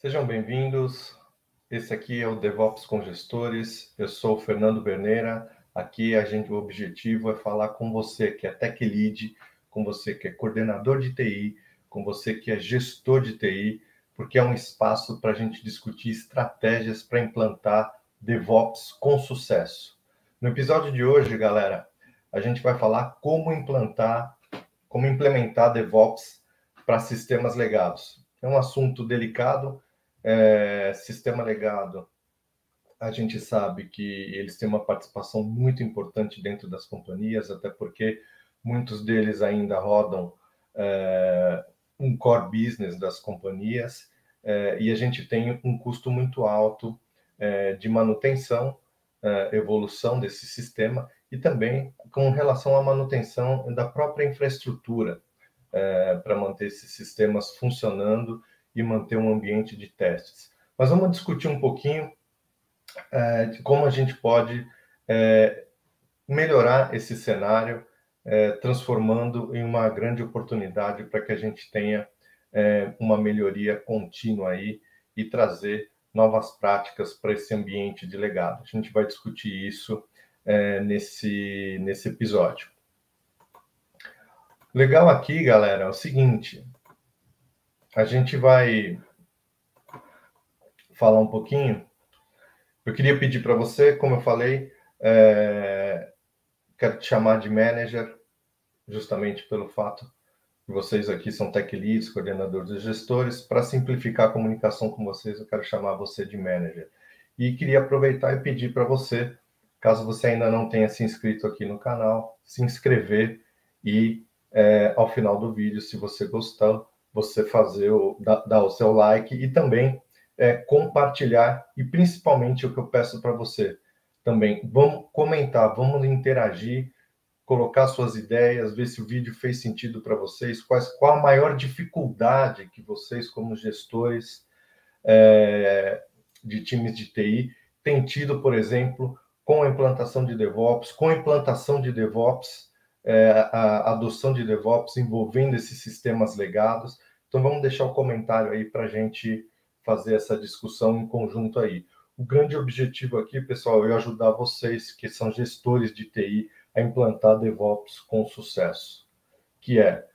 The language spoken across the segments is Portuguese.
Sejam bem-vindos. Esse aqui é o DevOps com Gestores. Eu sou o Fernando Berneira. Aqui o objetivo é falar com você que é Tech Lead, com você que é coordenador de TI, com você que é gestor de TI, porque é um espaço para a gente discutir estratégias para implantar DevOps com sucesso. No episódio de hoje, galera, a gente vai falar como implementar DevOps para sistemas legados. É um assunto delicado. Sistema legado, a gente sabe que eles têm uma participação muito importante dentro das companhias, até porque muitos deles ainda rodam um core business das companhias, e a gente tem um custo muito alto de manutenção, evolução desse sistema, e também com relação à manutenção da própria infraestrutura, para manter esses sistemas funcionando e manter um ambiente de testes. Mas vamos discutir um pouquinho de como a gente pode melhorar esse cenário, transformando em uma grande oportunidade para que a gente tenha uma melhoria contínua aí e trazer novas práticas para esse ambiente de legado. A gente vai discutir isso nesse episódio. Legal aqui, galera, é o seguinte: a gente vai falar um pouquinho. Eu queria pedir para você, como eu falei, quero te chamar de manager, justamente pelo fato que vocês aqui são tech leads, coordenadores e gestores. Para simplificar a comunicação com vocês, eu quero chamar você de manager. E queria aproveitar e pedir para você, caso você ainda não tenha se inscrito aqui no canal, se inscrever e, ao final do vídeo, se você gostar, você dar o seu like e também compartilhar, e principalmente o que eu peço para você também, vamos comentar, vamos interagir, colocar suas ideias, ver se o vídeo fez sentido para vocês, qual a maior dificuldade que vocês, como gestores de times de TI, têm tido, por exemplo, com a implantação de DevOps, a adoção de DevOps envolvendo esses sistemas legados. Então, vamos deixar o comentário aí para a gente fazer essa discussão em conjunto aí. O grande objetivo aqui, pessoal, é ajudar vocês, que são gestores de TI, a implantar DevOps com sucesso, que é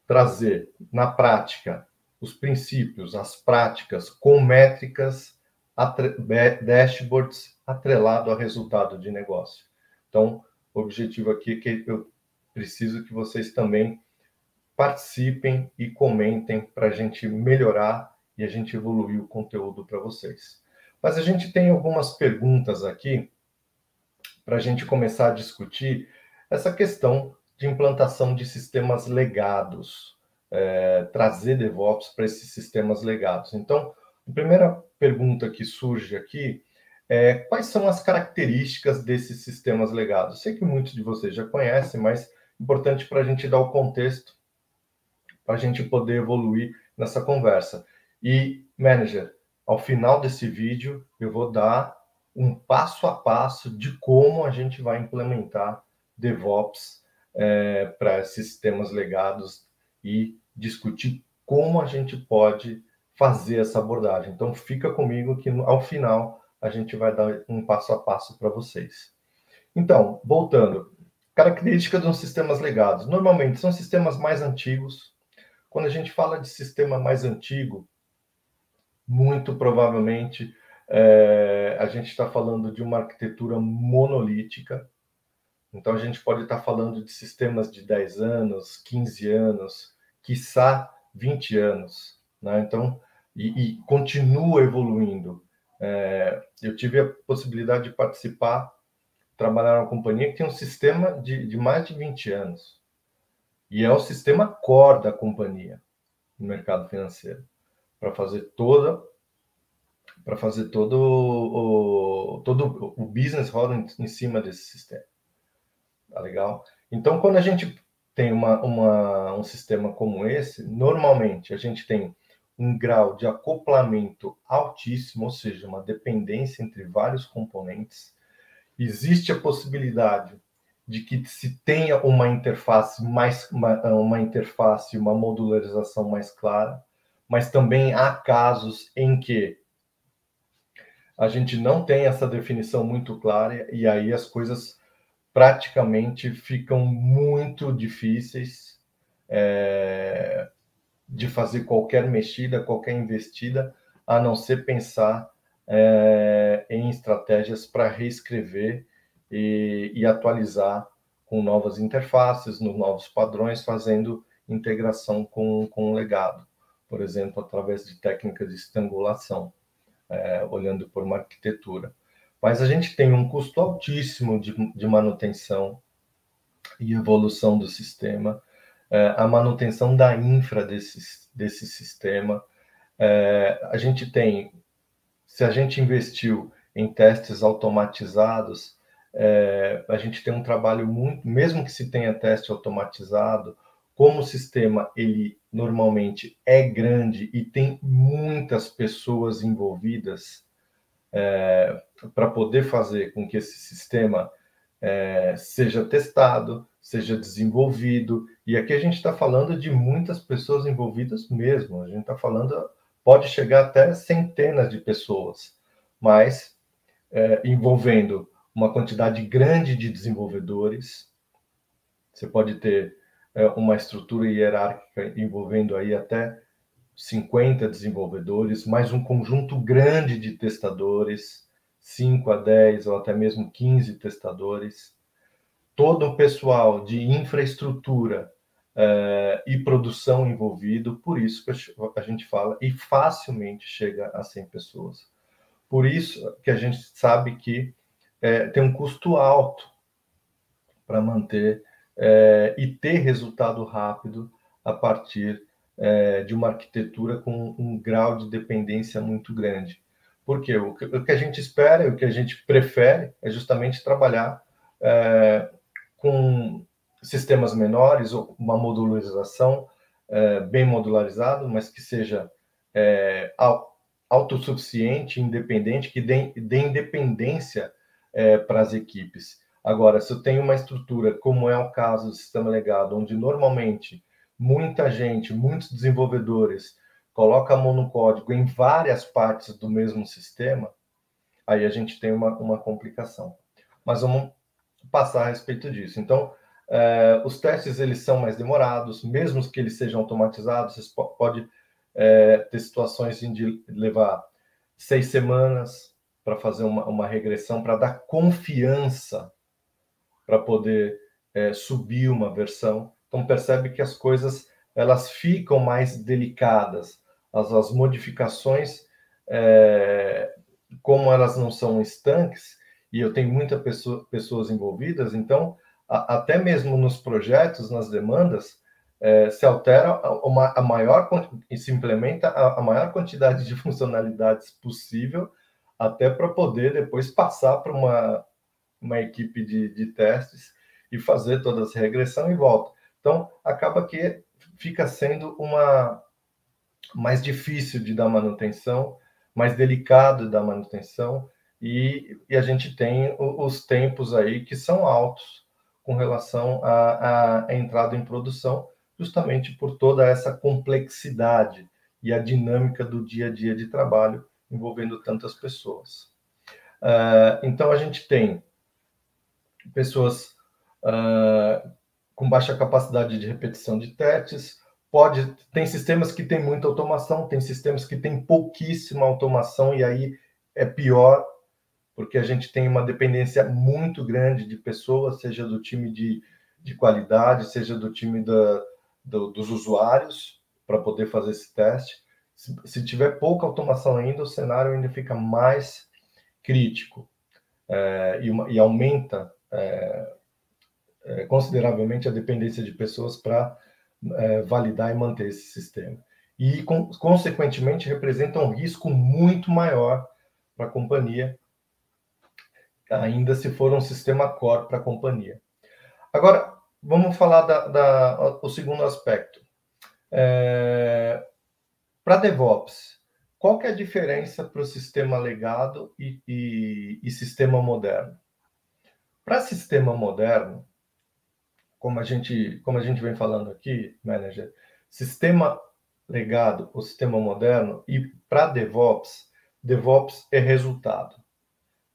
trazer, na prática, os princípios, as práticas, com métricas, dashboards, atrelado a resultado de negócio. Então, o objetivo aqui é que eu preciso que vocês também participem e comentem para a gente melhorar e a gente evoluir o conteúdo para vocês. Mas a gente tem algumas perguntas aqui para a gente começar a discutir essa questão de implantação de sistemas legados, trazer DevOps para esses sistemas legados. Então, a primeira pergunta que surge aqui é: quais são as características desses sistemas legados? Sei que muitos de vocês já conhecem, mas é importante para a gente dar o contexto, para a gente poder evoluir nessa conversa. E, manager, ao final desse vídeo, eu vou dar um passo a passo de como a gente vai implementar DevOps para esses sistemas legados e discutir como a gente pode fazer essa abordagem. Então, fica comigo que ao final a gente vai dar um passo a passo para vocês. Então, voltando, características dos sistemas legados. Normalmente, são sistemas mais antigos. Quando a gente fala de sistema mais antigo, muito provavelmente a gente está falando de uma arquitetura monolítica. Então, a gente pode estar falando de sistemas de 10 anos, 15 anos, quiçá 20 anos, né? Então, e continua evoluindo. Eu tive a possibilidade de trabalhar numa companhia que tem um sistema de mais de 20 anos. E é o sistema core da companhia no mercado financeiro, para fazer todo o business roda em cima desse sistema. Tá legal? Então, quando a gente tem um sistema como esse, normalmente a gente tem um grau de acoplamento altíssimo, ou seja, uma dependência entre vários componentes. Existe a possibilidade de que se tenha uma interface, uma modularização mais clara, mas também há casos em que a gente não tem essa definição muito clara e aí as coisas praticamente ficam muito difíceis de fazer qualquer mexida, qualquer investida, a não ser pensar em estratégias para reescrever e atualizar com novas interfaces, nos novos padrões, fazendo integração com o legado, por exemplo, através de técnicas de estrangulação, olhando por uma arquitetura. Mas a gente tem um custo altíssimo de manutenção e evolução do sistema, a manutenção da infra desse sistema. A gente tem, se a gente investiu em testes automatizados, a gente tem um trabalho muito, mesmo que se tenha teste automatizado, como o sistema ele normalmente é grande e tem muitas pessoas envolvidas para poder fazer com que esse sistema seja testado, seja desenvolvido. E aqui a gente está falando de muitas pessoas envolvidas mesmo. A gente está falando, pode chegar até centenas de pessoas, mas envolvendo uma quantidade grande de desenvolvedores. Você pode ter uma estrutura hierárquica envolvendo aí até 50 desenvolvedores, mais um conjunto grande de testadores, 5 a 10 ou até mesmo 15 testadores, todo o pessoal de infraestrutura e produção envolvido, por isso que a gente fala, e facilmente chega a 100 pessoas. Por isso que a gente sabe que tem um custo alto para manter e ter resultado rápido a partir de uma arquitetura com um grau de dependência muito grande. Porque o que a gente espera, o que a gente prefere é justamente trabalhar com sistemas menores, ou uma modularização bem modularizado, mas que seja autossuficiente, independente, que dê independência para as equipes. Agora, se eu tenho uma estrutura, como é o caso do sistema legado, onde normalmente muita gente, muitos desenvolvedores colocam a mão no código em várias partes do mesmo sistema, aí a gente tem uma complicação. Mas vamos passar a respeito disso. Então, os testes eles são mais demorados, mesmo que eles sejam automatizados, você pode ter situações de levar 6 semanas para fazer uma regressão, para dar confiança para poder subir uma versão. Então, percebe que as coisas elas ficam mais delicadas. As modificações, como elas não são estanques, e eu tenho muitas pessoas envolvidas, então, até mesmo nos projetos, nas demandas, se altera a maior e se implementa a maior quantidade de funcionalidades possível, até para poder depois passar para uma equipe de testes e fazer toda essa regressão e volta. Então, acaba que fica sendo mais difícil de dar manutenção, mais delicado de dar manutenção, e a gente tem os tempos aí que são altos com relação à entrada em produção, justamente por toda essa complexidade e a dinâmica do dia a dia de trabalho envolvendo tantas pessoas. Então, a gente tem pessoas com baixa capacidade de repetição de testes, tem sistemas que têm muita automação, tem sistemas que têm pouquíssima automação, e aí é pior, porque a gente tem uma dependência muito grande de pessoas, seja do time de qualidade, seja do time dos usuários, para poder fazer esse teste. Se tiver pouca automação ainda, o cenário ainda fica mais crítico e aumenta consideravelmente a dependência de pessoas para validar e manter esse sistema. E, consequentemente, representa um risco muito maior para a companhia, ainda se for um sistema core para a companhia. Agora, vamos falar o segundo aspecto. Para DevOps, qual que é a diferença para o sistema legado e sistema moderno? Para sistema moderno, como a gente vem falando aqui, manager, sistema legado ou sistema moderno, e para DevOps, DevOps é resultado.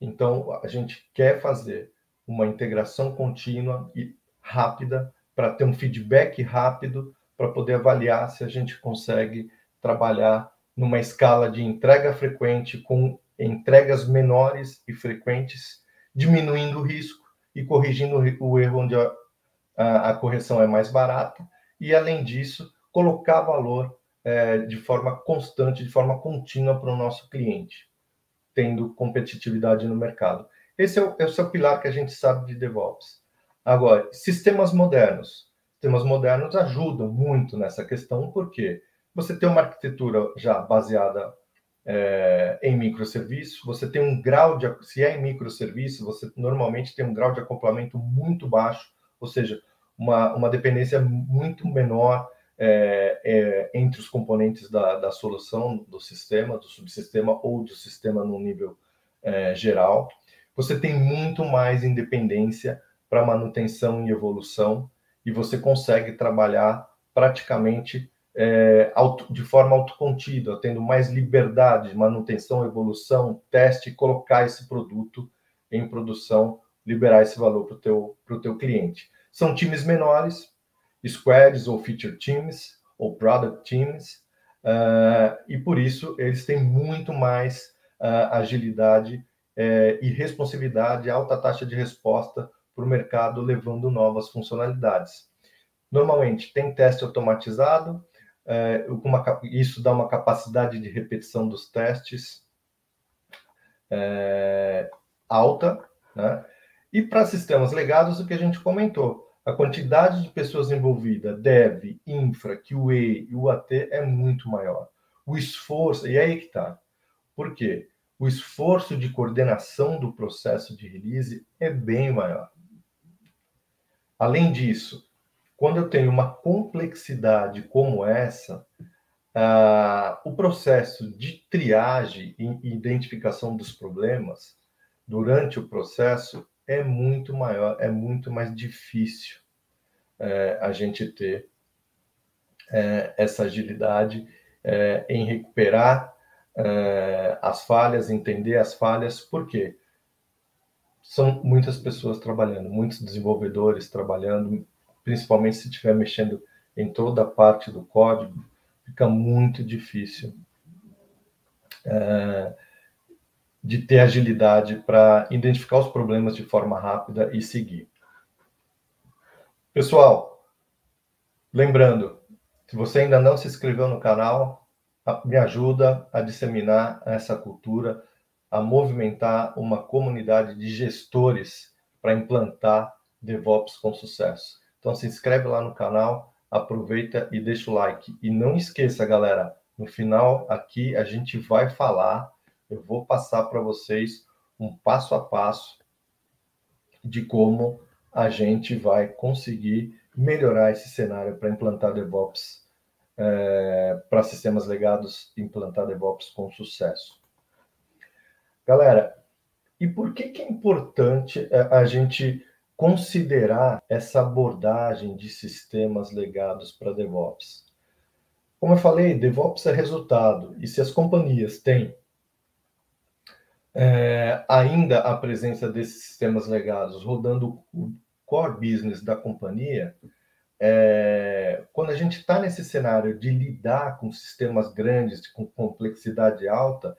Então, a gente quer fazer uma integração contínua e rápida para ter um feedback rápido para poder avaliar se a gente consegue trabalhar numa escala de entrega frequente com entregas menores e frequentes, diminuindo o risco e corrigindo o erro onde a correção é mais barata e, além disso, colocar valor de forma constante, de forma contínua para o nosso cliente, tendo competitividade no mercado. Esse é o pilar que a gente sabe de DevOps. Agora, sistemas modernos. Sistemas modernos ajudam muito nessa questão, porque você tem uma arquitetura já baseada em microserviços, você tem um grau de... Se é em microserviços, você normalmente tem um grau de acoplamento muito baixo, ou seja, uma dependência muito menor entre os componentes da solução, do sistema, do subsistema ou do sistema no nível geral. Você tem muito mais independência para manutenção e evolução, e você consegue trabalhar praticamente de forma autocontida, tendo mais liberdade de manutenção, evolução, teste, colocar esse produto em produção, liberar esse valor para o teu cliente. São times menores, squads ou feature teams ou product teams, e por isso eles têm muito mais agilidade e responsividade, alta taxa de resposta para o mercado, levando novas funcionalidades. Normalmente tem teste automatizado, isso dá uma capacidade de repetição dos testes alta, né? E para sistemas legados, o que a gente comentou, a quantidade de pessoas envolvidas, Dev, Infra, QA e UAT é muito maior. O esforço, e aí que está. Por quê? O esforço de coordenação do processo de release é bem maior. Além disso, quando eu tenho uma complexidade como essa, o processo de triagem e identificação dos problemas durante o processo é muito maior, é muito mais difícil a gente ter essa agilidade em recuperar as falhas, entender as falhas. Por quê? São muitas pessoas trabalhando, muitos desenvolvedores trabalhando, principalmente se estiver mexendo em toda a parte do código, fica muito difícil de ter agilidade para identificar os problemas de forma rápida e seguir. Pessoal, lembrando, se você ainda não se inscreveu no canal, me ajuda a disseminar essa cultura, a movimentar uma comunidade de gestores para implantar DevOps com sucesso. Então, se inscreve lá no canal, aproveita e deixa o like. E não esqueça, galera, no final aqui a gente vai falar, eu vou passar para vocês um passo a passo de como a gente vai conseguir melhorar esse cenário para implantar DevOps, para sistemas legados, implantar DevOps com sucesso. Galera, e por que é importante a gente considerar essa abordagem de sistemas legados para DevOps? Como eu falei, DevOps é resultado, e se as companhias têm ainda a presença desses sistemas legados rodando o core business da companhia, quando a gente está nesse cenário de lidar com sistemas grandes, com complexidade alta,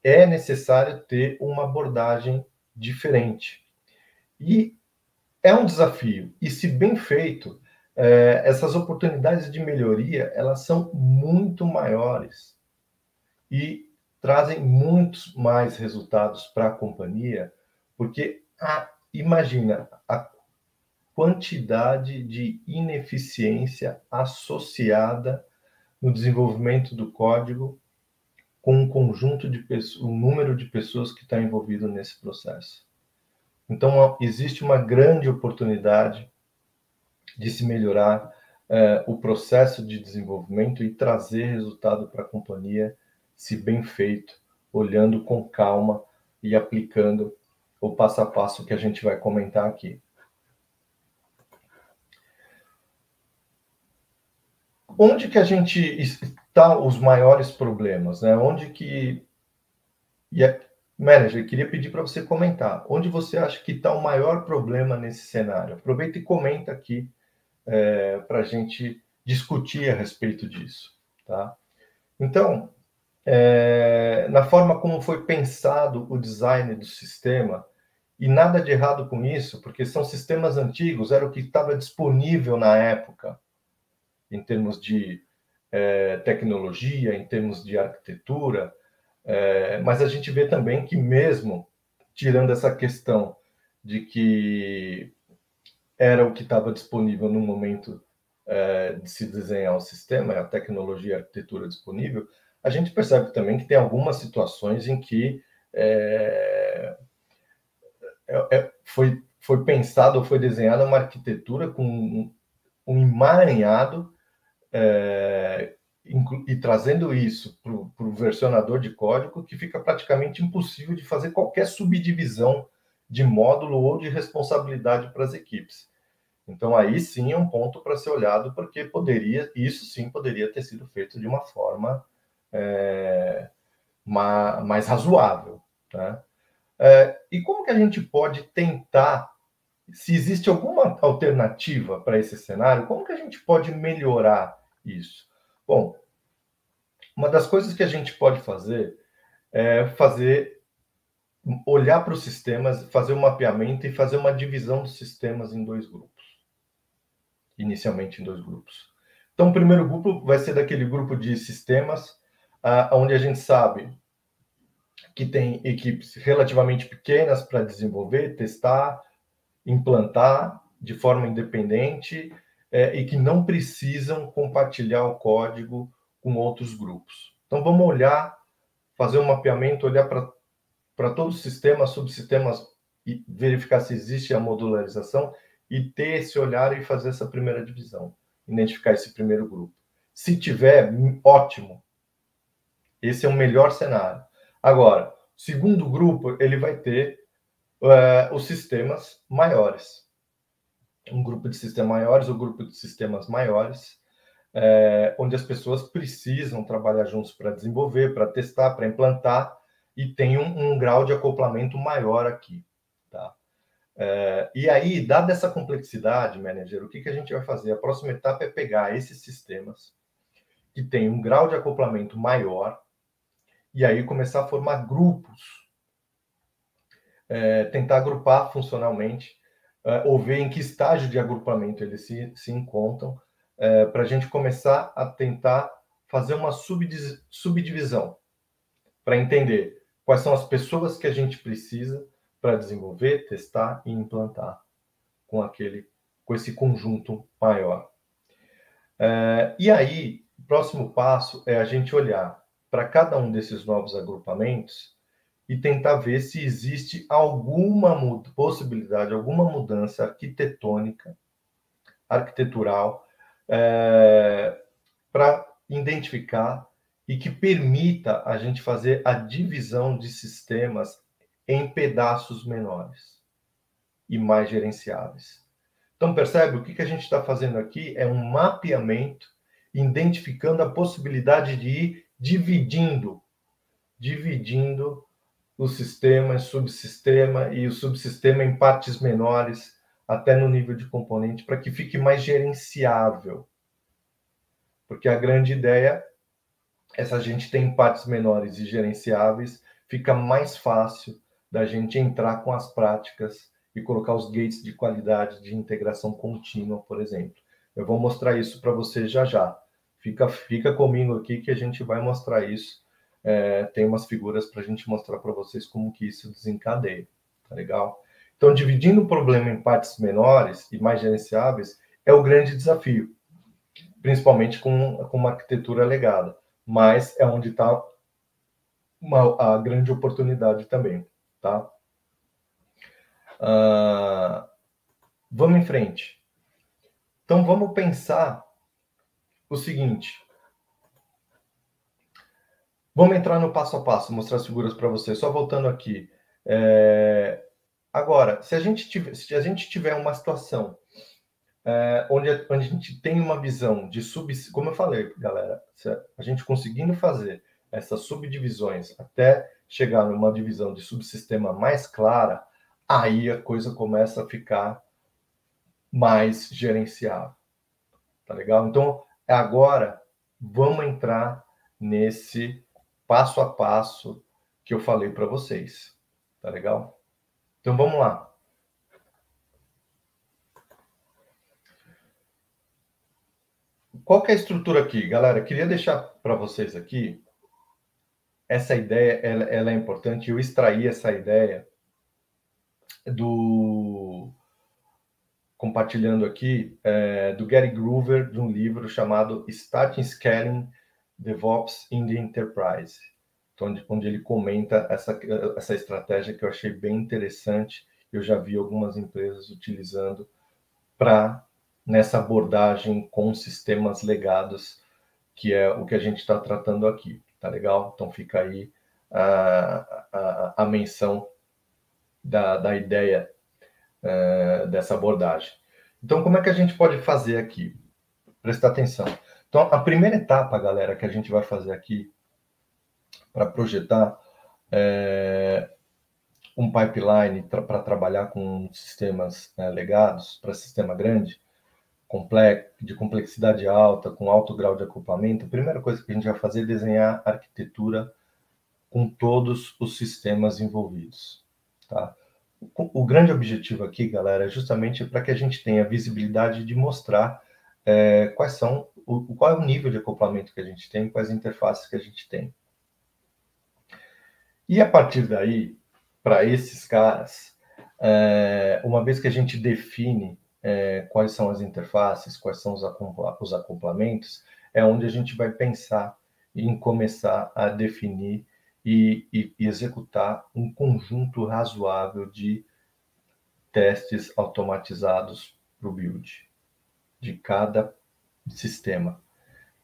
é necessário ter uma abordagem diferente. E é um desafio. E se bem feito, essas oportunidades de melhoria, elas são muito maiores e trazem muitos mais resultados para a companhia, porque imagina a quantidade de ineficiência associada no desenvolvimento do código com um conjunto de pessoas, o número de pessoas que está envolvido nesse processo. Então, existe uma grande oportunidade de se melhorar o processo de desenvolvimento e trazer resultado para a companhia, se bem feito, olhando com calma e aplicando o passo a passo que a gente vai comentar aqui. onde que a gente está os maiores problemas, né? Onde que... Manager, queria pedir para você comentar. Onde você acha que está o maior problema nesse cenário? Aproveita e comenta aqui para a gente discutir a respeito disso, tá? Então, na forma como foi pensado o design do sistema, e nada de errado com isso, porque são sistemas antigos, era o que estava disponível na época, em termos de tecnologia, em termos de arquitetura, mas a gente vê também que mesmo tirando essa questão de que era o que estava disponível no momento de se desenhar o sistema, a tecnologia e a arquitetura disponível, a gente percebe também que tem algumas situações em que foi pensado ou foi desenhada uma arquitetura com um emaranhado e trazendo isso para o versionador de código, que fica praticamente impossível de fazer qualquer subdivisão de módulo ou de responsabilidade para as equipes. Então, aí sim é um ponto para ser olhado, porque isso sim poderia ter sido feito de uma forma mais razoável, né? E como que a gente pode tentar, se existe alguma alternativa para esse cenário, como que a gente pode melhorar isso? Bom, uma das coisas que a gente pode fazer é olhar para os sistemas, fazer um mapeamento e fazer uma divisão dos sistemas em 2 grupos. Inicialmente em 2 grupos. Então, o primeiro grupo vai ser daquele grupo de sistemas onde a gente sabe que tem equipes relativamente pequenas para desenvolver, testar, implantar de forma independente e que não precisam compartilhar o código com outros grupos. Então, vamos olhar, fazer um mapeamento, olhar para todos os sistemas, subsistemas e verificar se existe a modularização e ter esse olhar e fazer essa primeira divisão, identificar esse primeiro grupo. Se tiver, ótimo. Esse é o melhor cenário. Agora, o segundo grupo, ele vai ter os sistemas maiores. Um grupo de sistemas maiores, ou grupo de sistemas maiores, onde as pessoas precisam trabalhar juntos para desenvolver, para testar, para implantar, e tem um grau de acoplamento maior aqui, tá? E aí, dada essa complexidade, manager, o que a gente vai fazer? A próxima etapa é pegar esses sistemas que têm um grau de acoplamento maior e aí começar a formar grupos, tentar agrupar funcionalmente, ou ver em que estágio de agrupamento eles se encontram, para a gente começar a tentar fazer uma subdivisão, para entender quais são as pessoas que a gente precisa para desenvolver, testar e implantar com esse conjunto maior. E aí, o próximo passo é a gente olhar para cada um desses novos agrupamentos e tentar ver se existe alguma possibilidade, alguma mudança arquitetural, para identificar e que permita a gente fazer a divisão de sistemas em pedaços menores e mais gerenciáveis. Então, percebe? O que a gente está fazendo aqui é um mapeamento, identificando a possibilidade de ir dividindo o sistema em subsistema e o subsistema em partes menores, até no nível de componente, para que fique mais gerenciável. Porque a grande ideia é, se a gente tem partes menores e gerenciáveis, fica mais fácil da gente entrar com as práticas e colocar os gates de qualidade de integração contínua, por exemplo. Eu vou mostrar isso para você já já. Fica comigo aqui que a gente vai mostrar isso. Tem umas figuras para a gente mostrar para vocês como que isso desencadeia. Tá legal? Então, dividindo o problema em partes menores e mais gerenciáveis é o grande desafio, principalmente com uma arquitetura legada. Mas é onde está a grande oportunidade também, tá? Vamos em frente. Então, vamos pensar o seguinte. Vamos entrar no passo a passo, mostrar as figuras para você. Só voltando aqui. Agora, se a gente tiver uma situação onde a gente tem uma visão de como eu falei, galera, se a gente conseguindo fazer essas subdivisões até chegar numa divisão de subsistema mais clara, aí a coisa começa a ficar mais gerenciável, tá legal? Então, agora vamos entrar nesse passo a passo que eu falei para vocês, tá legal? Então, vamos lá. Qual que é a estrutura aqui, galera? Queria deixar para vocês aqui essa ideia, ela é importante. Eu extraí essa ideia do compartilhando aqui do Gary Groover, de um livro chamado Starting Scaling DevOps in the Enterprise, onde ele comenta essa estratégia que eu achei bem interessante. Eu já vi algumas empresas utilizando nessa abordagem com sistemas legados, que é o que a gente está tratando aqui, tá legal? Então fica aí a menção da ideia dessa abordagem. Então, como é que a gente pode fazer aqui? Prestar atenção. Então, a primeira etapa, galera, que a gente vai fazer aqui para projetar um pipeline para trabalhar com sistemas legados, para sistema grande, de complexidade alta, com alto grau de acoplamento, a primeira coisa que a gente vai fazer é desenhar a arquitetura com todos os sistemas envolvidos, tá? O grande objetivo aqui, galera, é justamente para que a gente tenha visibilidade de mostrar qual é o nível de acoplamento que a gente tem, quais interfaces que a gente tem. E a partir daí, para esses caras, uma vez que a gente define quais são as interfaces, quais são os acoplamentos, é onde a gente vai pensar em começar a definir e executar um conjunto razoável de testes automatizados para o build de cada sistema.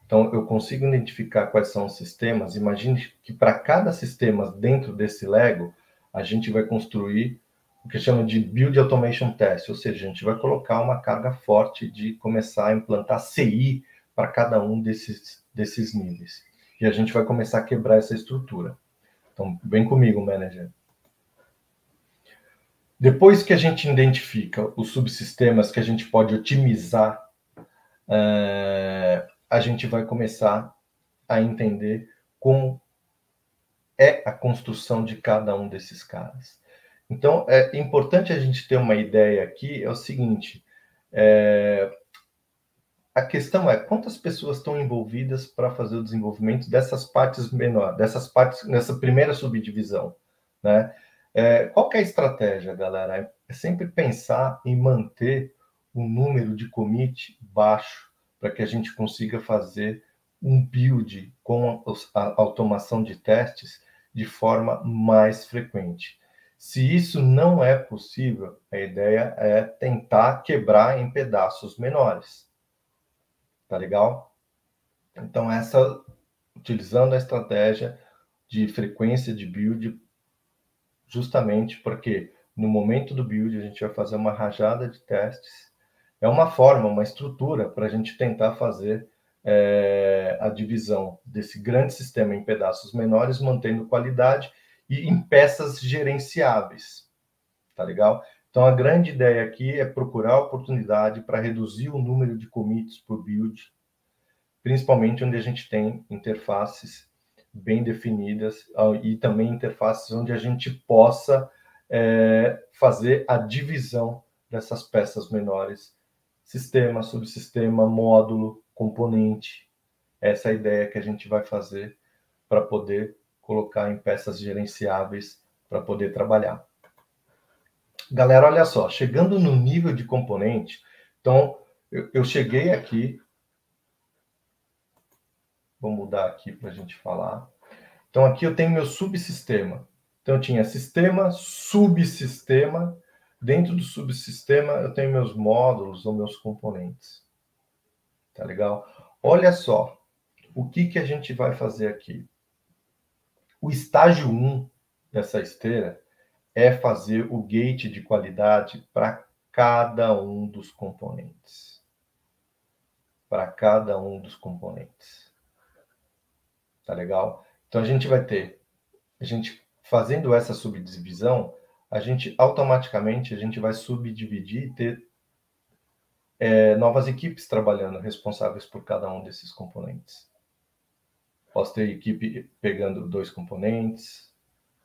Então, eu consigo identificar quais são os sistemas. Imagine que para cada sistema dentro desse Lego, a gente vai construir o que chama de Build Automation Test, ou seja, a gente vai colocar uma carga forte de começar a implantar CI para cada um desses níveis. E a gente vai começar a quebrar essa estrutura. Então, vem comigo, manager. Depois que a gente identifica os subsistemas que a gente pode otimizar, a gente vai começar a entender como é a construção de cada um desses caras. Então, é importante a gente ter uma ideia aqui, é o seguinte, a questão é quantas pessoas estão envolvidas para fazer o desenvolvimento dessas partes menores, nessa primeira subdivisão, né? Qual que é a estratégia, galera? É sempre pensar em manter o número de commit baixo para que a gente consiga fazer um build com a automação de testes de forma mais frequente. Se isso não é possível, a ideia é tentar quebrar em pedaços menores. Tá legal? Então, utilizando a estratégia de frequência de build, justamente porque no momento do build a gente vai fazer uma rajada de testes. É uma forma, uma estrutura para a gente tentar fazer a divisão desse grande sistema em pedaços menores, mantendo qualidade e em peças gerenciáveis. Tá legal? Então, a grande ideia aqui é procurar oportunidade para reduzir o número de commits por build, principalmente onde a gente tem interfaces bem definidas e também interfaces onde a gente possa fazer a divisão dessas peças menores, sistema, subsistema, módulo, componente. Essa é a ideia que a gente vai fazer para poder colocar em peças gerenciáveis para poder trabalhar. Galera, olha só, chegando no nível de componente, então eu cheguei aqui. Vou mudar aqui para a gente falar. Então, aqui eu tenho meu subsistema. Então, eu tinha sistema, subsistema. Dentro do subsistema, eu tenho meus módulos ou meus componentes. Tá legal? Olha só, o que a gente vai fazer aqui? O estágio 1 dessa esteira é fazer o gate de qualidade para cada um dos componentes. Para cada um dos componentes. Tá legal? Então, a gente vai ter, a gente fazendo essa subdivisão, a gente automaticamente a gente vai subdividir e ter novas equipes trabalhando, responsáveis por cada um desses componentes. Posso ter equipe pegando 2 componentes,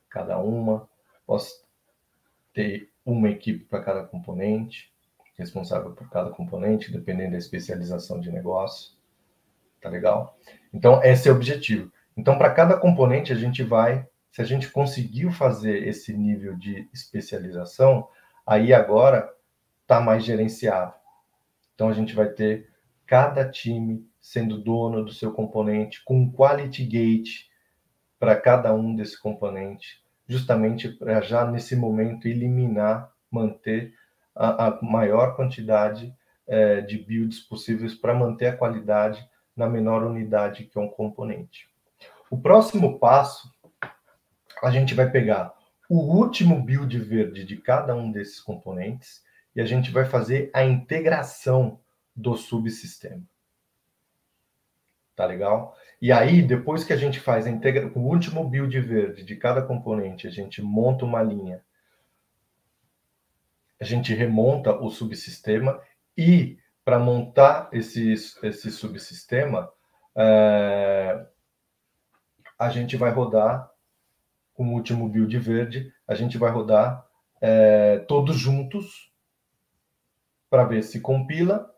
cada uma. Posso ter uma equipe para cada componente, responsável por cada componente, dependendo da especialização de negócio. Tá legal? Então, esse é o objetivo. Então, para cada componente, a gente vai, se a gente conseguiu fazer esse nível de especialização, aí agora está mais gerenciável. Então, a gente vai ter cada time sendo dono do seu componente, com um quality gate para cada um desses componentes, justamente para já nesse momento eliminar, manter a maior quantidade de builds possíveis para manter a qualidade na menor unidade que é um componente. O próximo passo, a gente vai pegar o último build verde de cada um desses componentes e a gente vai fazer a integração do subsistema. Tá legal? E aí, depois que a gente faz o último build verde de cada componente, a gente monta uma linha, a gente remonta o subsistema e, para montar esse subsistema, a gente vai rodar com o último build verde, a gente vai rodar todos juntos para ver se compila,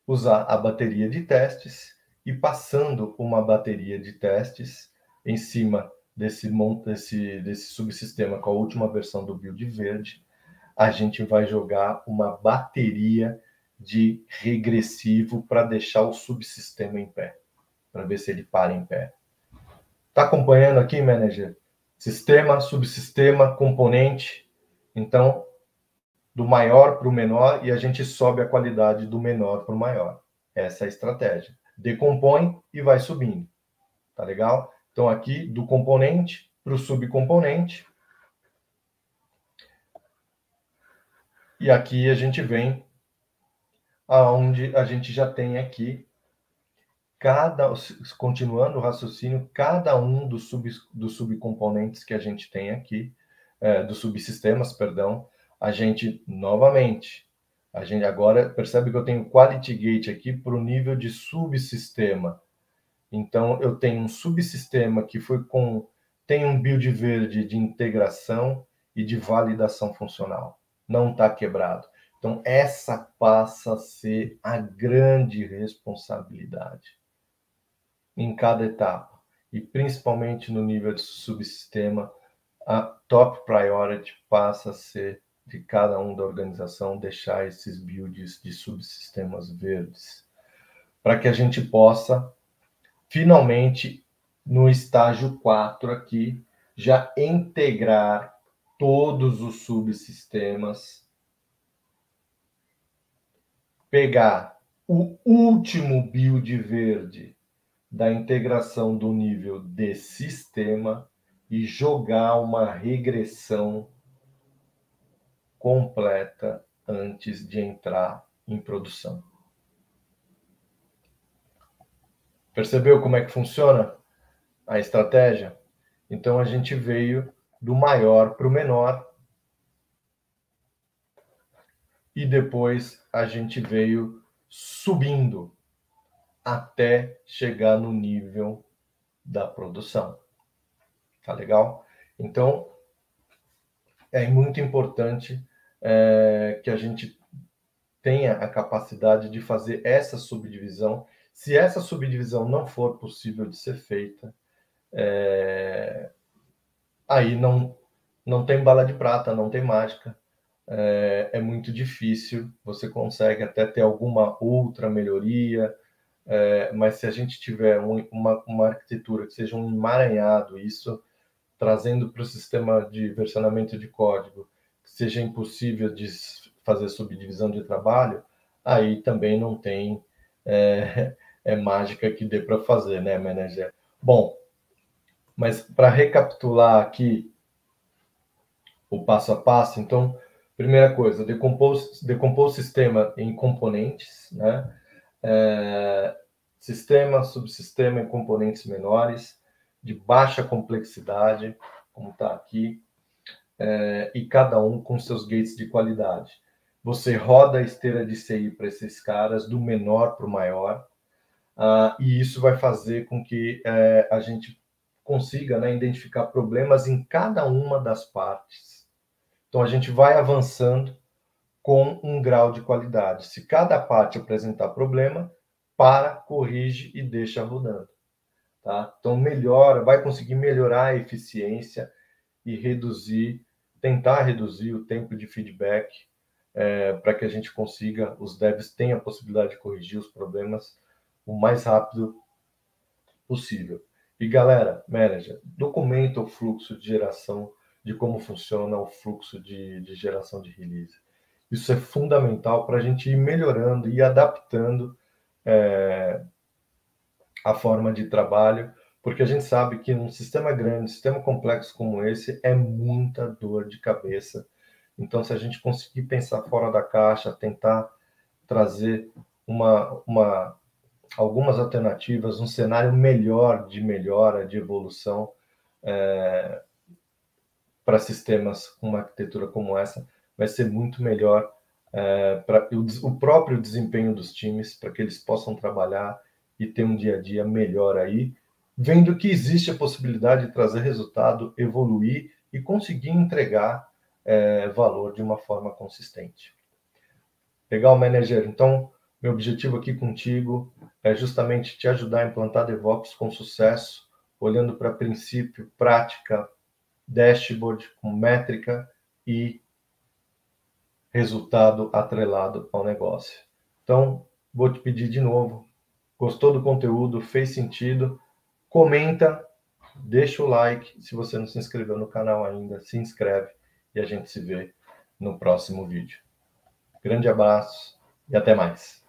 usar a bateria de testes e passando uma bateria de testes em cima desse subsistema com a última versão do build verde, a gente vai jogar uma bateria de regressivo para deixar o subsistema em pé, para ver se ele para em pé. Tá acompanhando aqui, manager? Sistema, subsistema, componente. Então, do maior para o menor e a gente sobe a qualidade do menor para o maior. Essa é a estratégia. Decompõe e vai subindo. Tá legal? Então, aqui, do componente para o subcomponente. E aqui a gente vem aonde a gente já tem aqui, continuando o raciocínio, cada um dos subcomponentes que a gente tem aqui, dos subsistemas, perdão, a gente, novamente, a gente agora percebe que eu tenho quality gate aqui para o nível de subsistema. Então, eu tenho um subsistema que tem um build verde de integração e de validação funcional. Não está quebrado. Então, essa passa a ser a grande responsabilidade em cada etapa. E principalmente no nível de subsistema, a top priority passa a ser de cada um da organização deixar esses builds de subsistemas verdes, para que a gente possa, finalmente, no estágio 4 aqui, já integrar todos os subsistemas, pegar o último build verde da integração do nível de sistema e jogar uma regressão completa antes de entrar em produção. Percebeu como é que funciona a estratégia? Então, a gente veio do maior para o menor e depois a gente veio subindo até chegar no nível da produção. Tá legal? Então, é muito importante que a gente tenha a capacidade de fazer essa subdivisão. Se essa subdivisão não for possível de ser feita, aí não tem bala de prata, não tem mágica. É muito difícil, você consegue até ter alguma outra melhoria, mas se a gente tiver uma arquitetura que seja um emaranhado, isso trazendo para o sistema de versionamento de código, que seja impossível de fazer subdivisão de trabalho, aí também não tem mágica que dê para fazer, né, manager? Bom, mas para recapitular aqui o passo a passo, então, Primeira coisa, decompor o sistema em componentes, né? Sistema, subsistema em componentes menores, de baixa complexidade, como está aqui, e cada um com seus gates de qualidade. Você roda a esteira de CI para esses caras, do menor para o maior, e isso vai fazer com que a gente consiga, né, identificar problemas em cada uma das partes. Então, a gente vai avançando com um grau de qualidade. Se cada parte apresentar problema, corrige e deixa rodando. Tá? Então, melhora, vai conseguir melhorar a eficiência e tentar reduzir o tempo de feedback para que a gente consiga, os devs tenham a possibilidade de corrigir os problemas o mais rápido possível. E galera, manager, documenta o fluxo de geração, de como funciona o fluxo de geração de release. Isso é fundamental para a gente ir melhorando e adaptando a forma de trabalho, porque a gente sabe que num sistema grande, um sistema complexo como esse, é muita dor de cabeça. Então, se a gente conseguir pensar fora da caixa, tentar trazer algumas alternativas, um cenário melhor de melhora, de evolução para sistemas com uma arquitetura como essa, vai ser muito melhor para o próprio desempenho dos times, para que eles possam trabalhar e ter um dia a dia melhor aí, vendo que existe a possibilidade de trazer resultado, evoluir e conseguir entregar valor de uma forma consistente. Legal, manager? Então, meu objetivo aqui contigo é justamente te ajudar a implantar DevOps com sucesso, olhando para princípio, prática, dashboard com métrica e resultado atrelado ao negócio. Então, vou te pedir de novo, gostou do conteúdo, fez sentido, comenta, deixa o like, se você não se inscreveu no canal ainda, se inscreve e a gente se vê no próximo vídeo. Grande abraço e até mais.